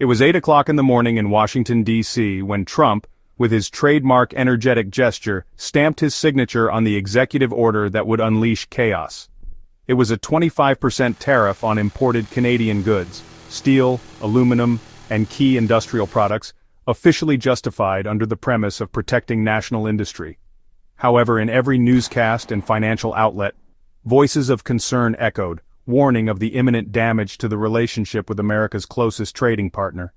It was 8 o'clock in the morning in Washington, D.C. when Trump, with his trademark energetic gesture, stamped his signature on the executive order that would unleash chaos. It was a 25% tariff on imported Canadian goods, steel, aluminum, and key industrial products, officially justified under the premise of protecting national industry. However, in every newscast and financial outlet, voices of concern echoed, warning of the imminent damage to the relationship with America's closest trading partner.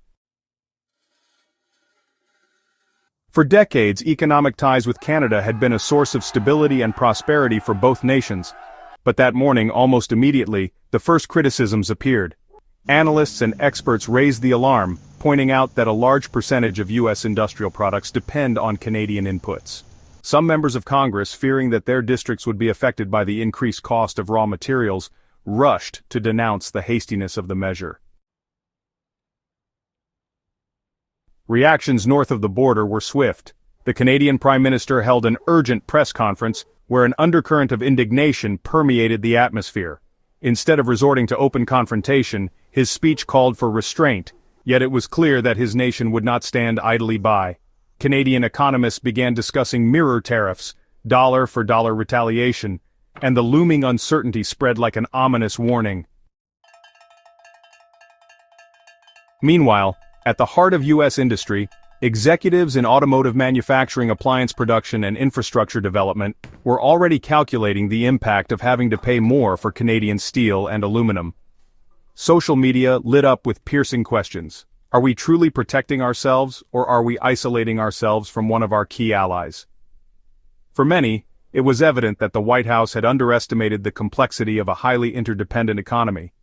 For decades, economic ties with Canada had been a source of stability and prosperity for both nations. But that morning, almost immediately, the first criticisms appeared. Analysts and experts raised the alarm, pointing out that a large percentage of U.S. industrial products depend on Canadian inputs. Some members of Congress, fearing that their districts would be affected by the increased cost of raw materials, rushed to denounce the hastiness of the measure. Reactions north of the border were swift. The Canadian Prime Minister held an urgent press conference where an undercurrent of indignation permeated the atmosphere. Instead of resorting to open confrontation, his speech called for restraint, yet it was clear that his nation would not stand idly by. Canadian economists began discussing mirror tariffs, dollar-for-dollar retaliation, and the looming uncertainty spread like an ominous warning. Meanwhile, at the heart of U.S. industry, executives in automotive manufacturing, appliance production, and infrastructure development were already calculating the impact of having to pay more for Canadian steel and aluminum. Social media lit up with piercing questions. Are we truly protecting ourselves, or are we isolating ourselves from one of our key allies? For many, it was evident that the White House had underestimated the complexity of a highly interdependent economy.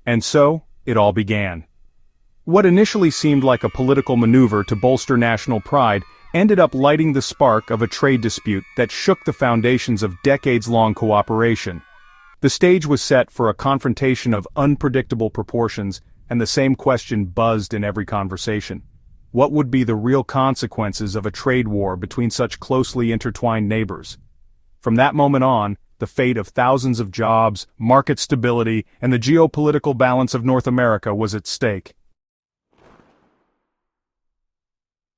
And so, it all began. What initially seemed like a political maneuver to bolster national pride ended up lighting the spark of a trade dispute that shook the foundations of decades-long cooperation. The stage was set for a confrontation of unpredictable proportions, and the same question buzzed in every conversation. What would be the real consequences of a trade war between such closely intertwined neighbors? From that moment on, the fate of thousands of jobs, market stability, and the geopolitical balance of North America was at stake.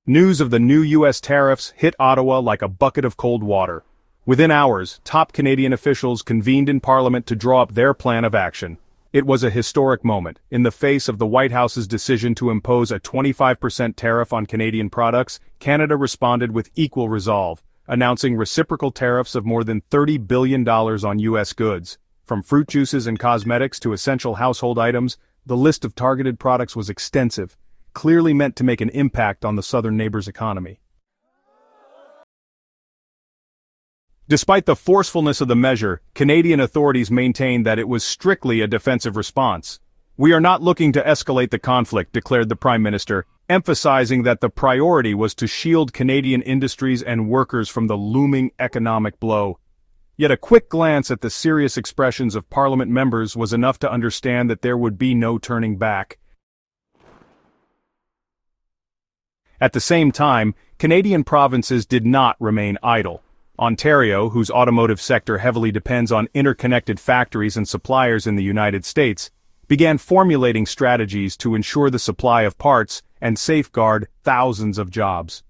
News of the new U.S. tariffs hit Ottawa like a bucket of cold water. Within hours, top Canadian officials convened in Parliament to draw up their plan of action. It was a historic moment. In the face of the White House's decision to impose a 25% tariff on Canadian products, Canada responded with equal resolve, announcing reciprocal tariffs of more than $30 billion on U.S. goods. From fruit juices and cosmetics to essential household items, the list of targeted products was extensive, clearly meant to make an impact on the southern neighbor's economy. Despite the forcefulness of the measure, Canadian authorities maintained that it was strictly a defensive response. "We are not looking to escalate the conflict," declared the Prime Minister, emphasizing that the priority was to shield Canadian industries and workers from the looming economic blow. Yet a quick glance at the serious expressions of Parliament members was enough to understand that there would be no turning back. At the same time, Canadian provinces did not remain idle. Ontario, whose automotive sector heavily depends on interconnected factories and suppliers in the United States, began formulating strategies to ensure the supply of parts and safeguard thousands of jobs.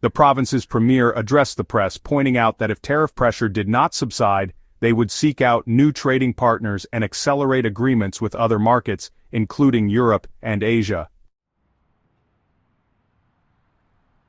The province's premier addressed the press, pointing out that if tariff pressure did not subside, they would seek out new trading partners and accelerate agreements with other markets, including Europe and Asia.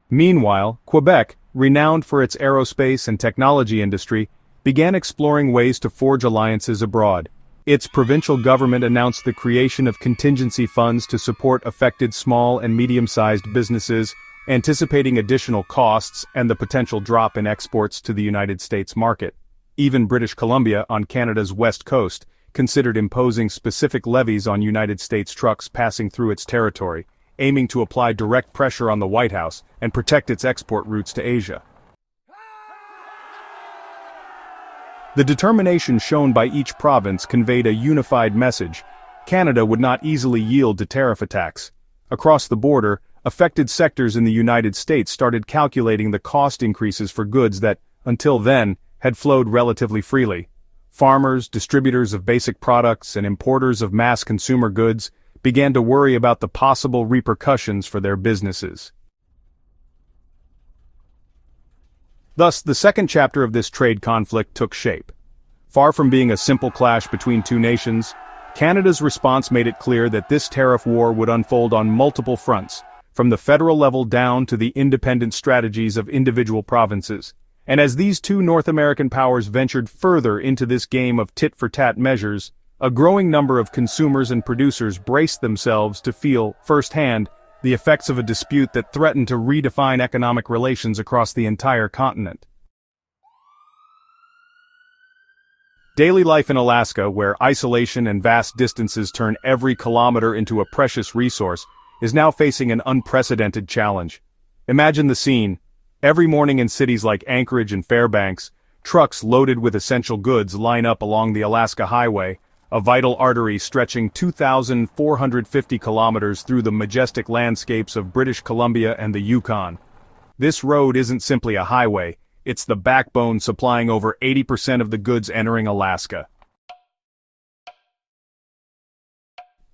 Meanwhile, Quebec, renowned for its aerospace and technology industry, began exploring ways to forge alliances abroad. Its provincial government announced the creation of contingency funds to support affected small and medium-sized businesses, anticipating additional costs and the potential drop in exports to the United States market. Even British Columbia, on Canada's west coast, considered imposing specific levies on United States trucks passing through its territory, aiming to apply direct pressure on the White House and protect its export routes to Asia. The determination shown by each province conveyed a unified message. Canada would not easily yield to tariff attacks. Across the border, affected sectors in the United States started calculating the cost increases for goods that, until then, had flowed relatively freely. Farmers, distributors of basic products, and importers of mass consumer goods began to worry about the possible repercussions for their businesses. Thus, the second chapter of this trade conflict took shape. Far from being a simple clash between two nations, Canada's response made it clear that this tariff war would unfold on multiple fronts, from the federal level down to the independent strategies of individual provinces. And as these two North American powers ventured further into this game of tit-for-tat measures, a growing number of consumers and producers braced themselves to feel, firsthand, the effects of a dispute that threatened to redefine economic relations across the entire continent. Daily life in Alaska, where isolation and vast distances turn every kilometer into a precious resource, is now facing an unprecedented challenge. Imagine the scene. Every morning in cities like Anchorage and Fairbanks, trucks loaded with essential goods line up along the Alaska Highway, a vital artery stretching 2,450 kilometers through the majestic landscapes of British Columbia and the Yukon. This road isn't simply a highway, it's the backbone supplying over 80% of the goods entering Alaska.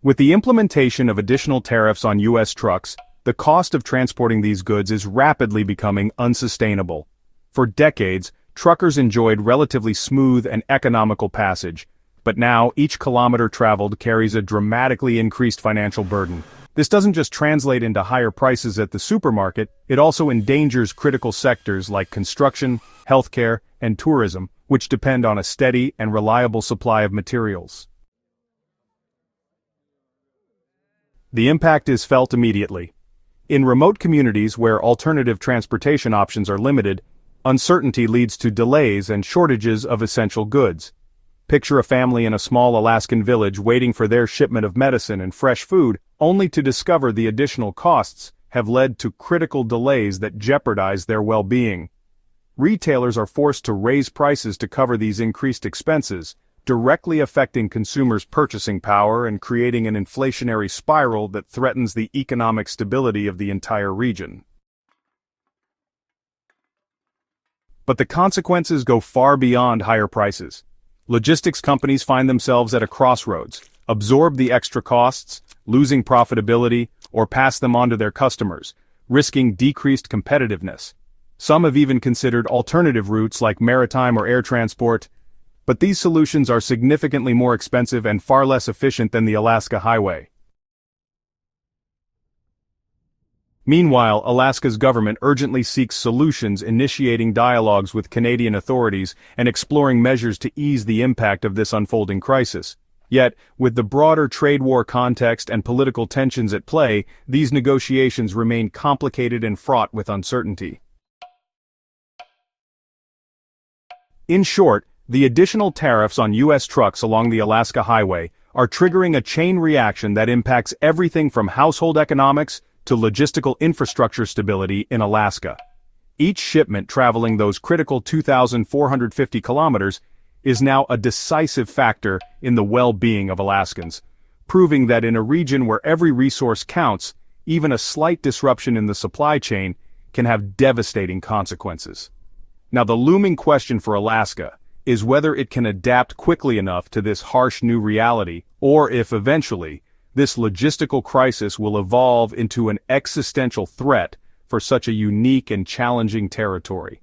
With the implementation of additional tariffs on U.S. trucks, the cost of transporting these goods is rapidly becoming unsustainable. For decades, truckers enjoyed relatively smooth and economical passage, but now each kilometer traveled carries a dramatically increased financial burden. This doesn't just translate into higher prices at the supermarket, it also endangers critical sectors like construction, healthcare, and tourism, which depend on a steady and reliable supply of materials. The impact is felt immediately. In remote communities where alternative transportation options are limited, uncertainty leads to delays and shortages of essential goods. Picture a family in a small Alaskan village waiting for their shipment of medicine and fresh food, only to discover the additional costs have led to critical delays that jeopardize their well-being. Retailers are forced to raise prices to cover these increased expenses, directly affecting consumers' purchasing power and creating an inflationary spiral that threatens the economic stability of the entire region. But the consequences go far beyond higher prices. Logistics companies find themselves at a crossroads, absorb the extra costs, losing profitability, or pass them on to their customers, risking decreased competitiveness. Some have even considered alternative routes like maritime or air transport, but these solutions are significantly more expensive and far less efficient than the Alaska Highway. Meanwhile, Alaska's government urgently seeks solutions, initiating dialogues with Canadian authorities and exploring measures to ease the impact of this unfolding crisis. Yet, with the broader trade war context and political tensions at play, these negotiations remain complicated and fraught with uncertainty. In short, the additional tariffs on U.S. trucks along the Alaska Highway are triggering a chain reaction that impacts everything from household economics to logistical infrastructure stability in Alaska. Each shipment traveling those critical 2,450 kilometers is now a decisive factor in the well-being of Alaskans, proving that in a region where every resource counts, even a slight disruption in the supply chain can have devastating consequences. Now, the looming question for Alaska is whether it can adapt quickly enough to this harsh new reality, or if eventually, this logistical crisis will evolve into an existential threat for such a unique and challenging territory.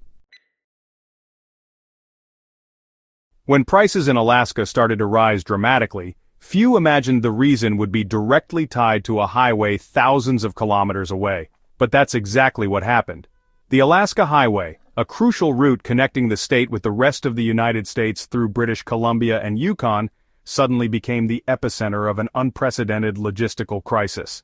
When prices in Alaska started to rise dramatically, few imagined the reason would be directly tied to a highway thousands of kilometers away. But that's exactly what happened. The Alaska Highway, a crucial route connecting the state with the rest of the United States through British Columbia and Yukon, suddenly became the epicenter of an unprecedented logistical crisis.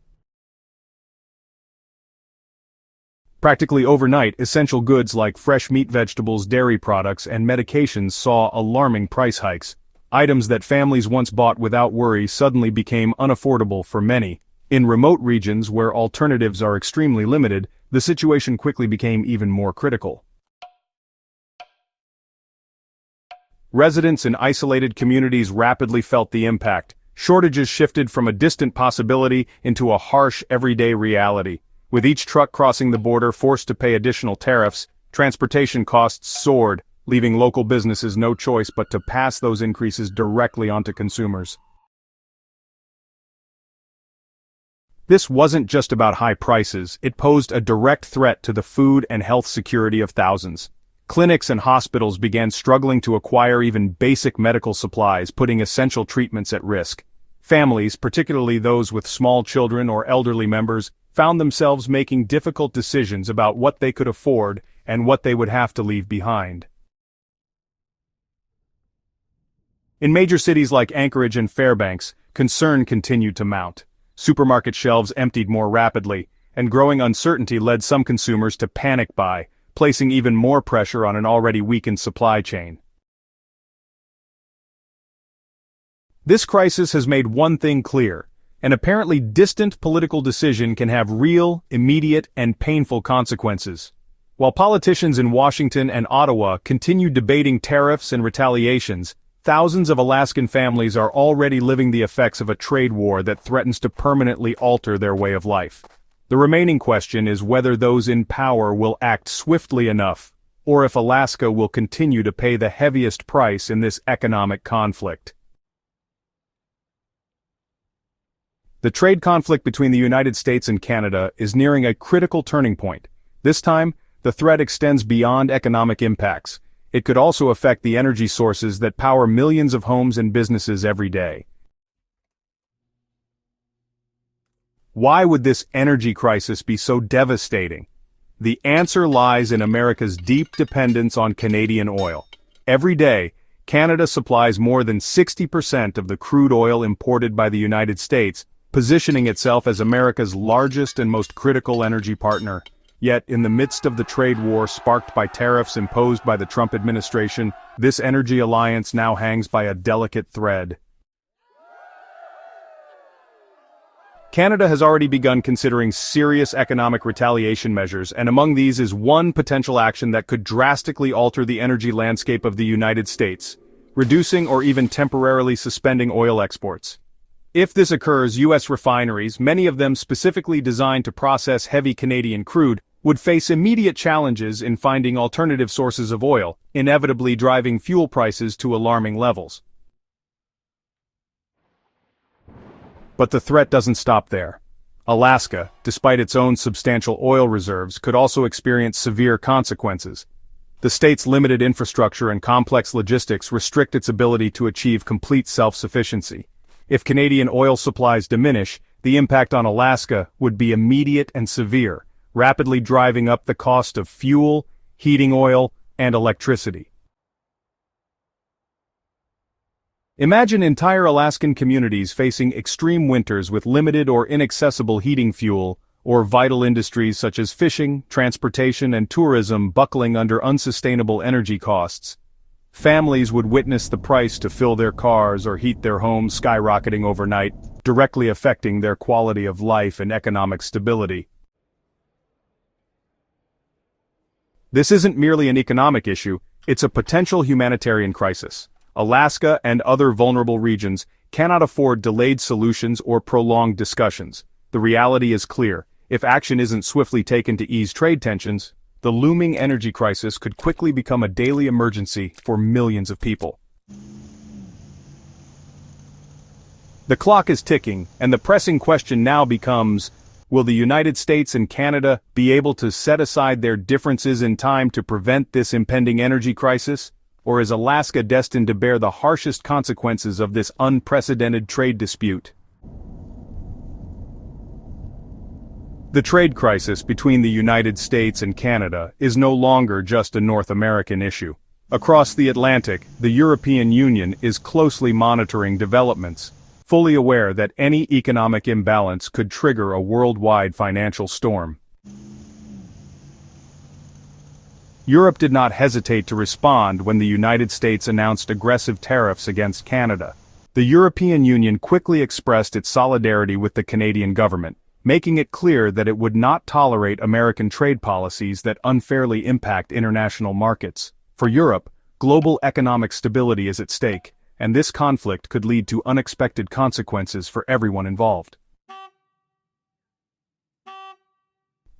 Practically overnight, essential goods like fresh meat, vegetables, dairy products, and medications saw alarming price hikes. Items that families once bought without worry suddenly became unaffordable for many. In remote regions where alternatives are extremely limited, the situation quickly became even more critical. Residents in isolated communities rapidly felt the impact. Shortages shifted from a distant possibility into a harsh everyday reality. With each truck crossing the border forced to pay additional tariffs, transportation costs soared, leaving local businesses no choice but to pass those increases directly onto consumers. This wasn't just about high prices, it posed a direct threat to the food and health security of thousands. Clinics and hospitals began struggling to acquire even basic medical supplies, putting essential treatments at risk. Families, particularly those with small children or elderly members, found themselves making difficult decisions about what they could afford and what they would have to leave behind. In major cities like Anchorage and Fairbanks, concern continued to mount. Supermarket shelves emptied more rapidly, and growing uncertainty led some consumers to panic buy, placing even more pressure on an already weakened supply chain. This crisis has made one thing clear: an apparently distant political decision can have real, immediate, and painful consequences. While politicians in Washington and Ottawa continue debating tariffs and retaliations, thousands of Alaskan families are already living the effects of a trade war that threatens to permanently alter their way of life. The remaining question is whether those in power will act swiftly enough, or if Alaska will continue to pay the heaviest price in this economic conflict. The trade conflict between the United States and Canada is nearing a critical turning point. This time, the threat extends beyond economic impacts. It could also affect the energy sources that power millions of homes and businesses every day. Why would this energy crisis be so devastating? The answer lies in America's deep dependence on Canadian oil. Every day, Canada supplies more than 60% of the crude oil imported by the United States, positioning itself as America's largest and most critical energy partner. Yet, in the midst of the trade war sparked by tariffs imposed by the Trump administration, this energy alliance now hangs by a delicate thread. Canada has already begun considering serious economic retaliation measures, and among these is one potential action that could drastically alter the energy landscape of the United States: reducing or even temporarily suspending oil exports. If this occurs, U.S. refineries, many of them specifically designed to process heavy Canadian crude, would face immediate challenges in finding alternative sources of oil, inevitably driving fuel prices to alarming levels. But the threat doesn't stop there. Alaska, despite its own substantial oil reserves, could also experience severe consequences. The state's limited infrastructure and complex logistics restrict its ability to achieve complete self-sufficiency. If Canadian oil supplies diminish, the impact on Alaska would be immediate and severe, rapidly driving up the cost of fuel, heating oil, and electricity. Imagine entire Alaskan communities facing extreme winters with limited or inaccessible heating fuel, or vital industries such as fishing, transportation, and tourism buckling under unsustainable energy costs. Families would witness the price to fill their cars or heat their homes skyrocketing overnight, directly affecting their quality of life and economic stability. This isn't merely an economic issue, it's a potential humanitarian crisis. Alaska and other vulnerable regions cannot afford delayed solutions or prolonged discussions. The reality is clear: if action isn't swiftly taken to ease trade tensions, the looming energy crisis could quickly become a daily emergency for millions of people. The clock is ticking, and the pressing question now becomes: will the United States and Canada be able to set aside their differences in time to prevent this impending energy crisis? Or is Alaska destined to bear the harshest consequences of this unprecedented trade dispute? The trade crisis between the United States and Canada is no longer just a North American issue. Across the Atlantic, the European Union is closely monitoring developments, fully aware that any economic imbalance could trigger a worldwide financial storm. Europe did not hesitate to respond when the United States announced aggressive tariffs against Canada. The European Union quickly expressed its solidarity with the Canadian government, making it clear that it would not tolerate American trade policies that unfairly impact international markets. For Europe, global economic stability is at stake, and this conflict could lead to unexpected consequences for everyone involved.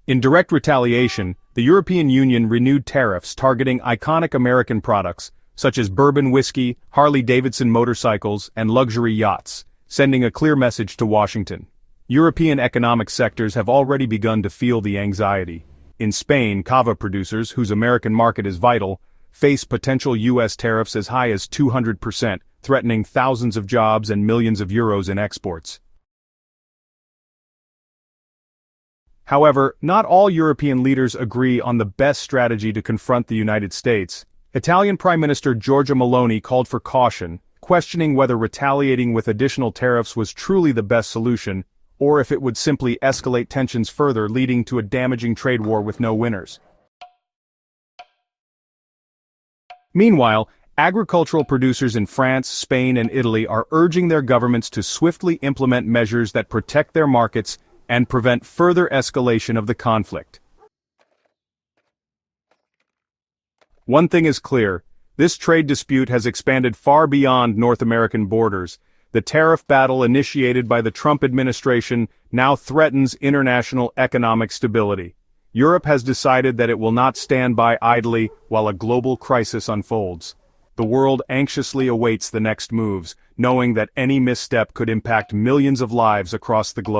In direct retaliation, the European Union renewed tariffs targeting iconic American products, such as bourbon whiskey, Harley-Davidson motorcycles, and luxury yachts, sending a clear message to Washington. European economic sectors have already begun to feel the anxiety. In Spain, cava producers, whose American market is vital, face potential U.S. tariffs as high as 200%, threatening thousands of jobs and millions of euros in exports. However, not all European leaders agree on the best strategy to confront the United States. Italian Prime Minister Giorgia Meloni called for caution, questioning whether retaliating with additional tariffs was truly the best solution, or if it would simply escalate tensions further, leading to a damaging trade war with no winners. Meanwhile, agricultural producers in France, Spain, and Italy are urging their governments to swiftly implement measures that protect their markets and prevent further escalation of the conflict. One thing is clear, this trade dispute has expanded far beyond North American borders. The tariff battle initiated by the Trump administration now threatens international economic stability. Europe has decided that it will not stand by idly while a global crisis unfolds. The world anxiously awaits the next moves, knowing that any misstep could impact millions of lives across the globe.